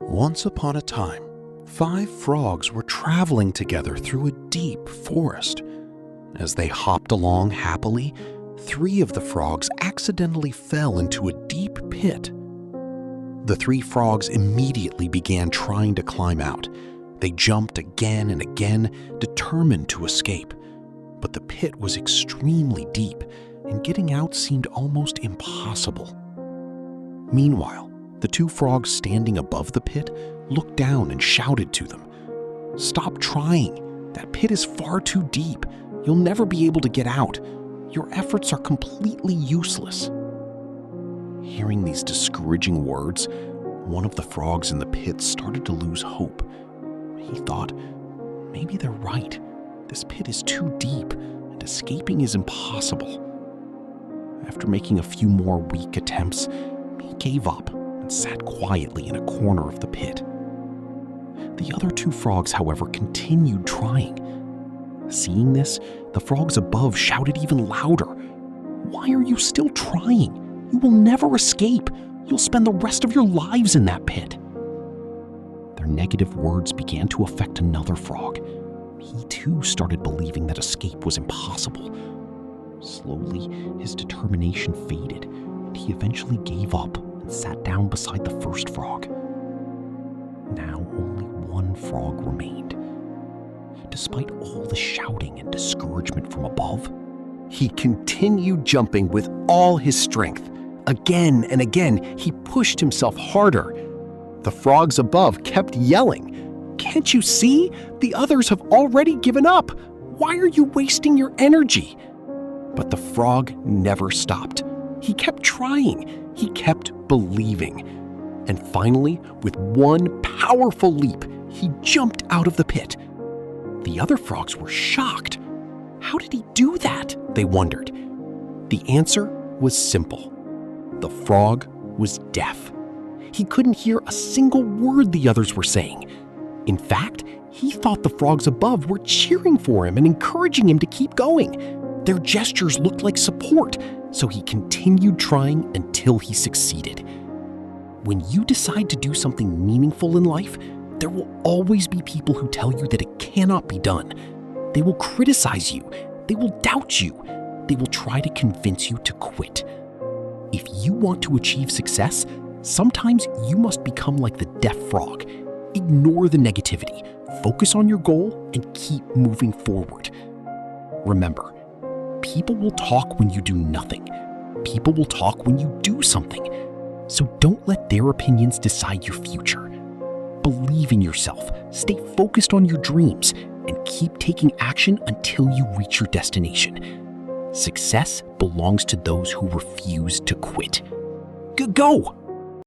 Once upon a time, 5 frogs were traveling together through a deep forest. As they hopped along happily, 3 of the frogs accidentally fell into a deep pit. The 3 frogs immediately began trying to climb out. They jumped again and again, determined to escape. But the pit was extremely deep, and getting out seemed almost impossible. Meanwhile, the 2 frogs standing above the pit looked down and shouted to them, "Stop trying! That pit is far too deep. You'll never be able to get out. Your efforts are completely useless." Hearing these discouraging words, one of the frogs in the pit started to lose hope. He thought, maybe they're right. This pit is too deep and escaping is impossible. After making a few more weak attempts, he gave up and sat quietly in a corner of the pit. The other 2 frogs, however, continued trying. Seeing this, the frogs above shouted even louder, "Why are you still trying? You will never escape. You'll spend the rest of your lives in that pit." Their negative words began to affect another frog. He too started believing that escape was impossible. Slowly, his determination faded, and he eventually gave up and sat down beside the first frog. Now only 1 frog remained. Despite all the shouting and discouragement from above, he continued jumping with all his strength. Again and again, he pushed himself harder. The frogs above kept yelling, "Can't you see? The others have already given up. Why are you wasting your energy?" But the frog never stopped. He kept trying. He kept believing. And finally, with one powerful leap, he jumped out of the pit. The other frogs were shocked. How did he do that? They wondered. The answer was simple. The frog was deaf. He couldn't hear a single word the others were saying. In fact, he thought the frogs above were cheering for him and encouraging him to keep going. Their gestures looked like support, so he continued trying until he succeeded. When you decide to do something meaningful in life, there will always be people who tell you that it cannot be done. They will criticize you. They will doubt you. They will try to convince you to quit. If you want to achieve success, sometimes you must become like the deaf frog. Ignore the negativity, focus on your goal, and keep moving forward. Remember, people will talk when you do nothing. People will talk when you do something. So don't let their opinions decide your future. Believe in yourself, stay focused on your dreams, and keep taking action until you reach your destination. Success belongs to those who refuse to quit. Go!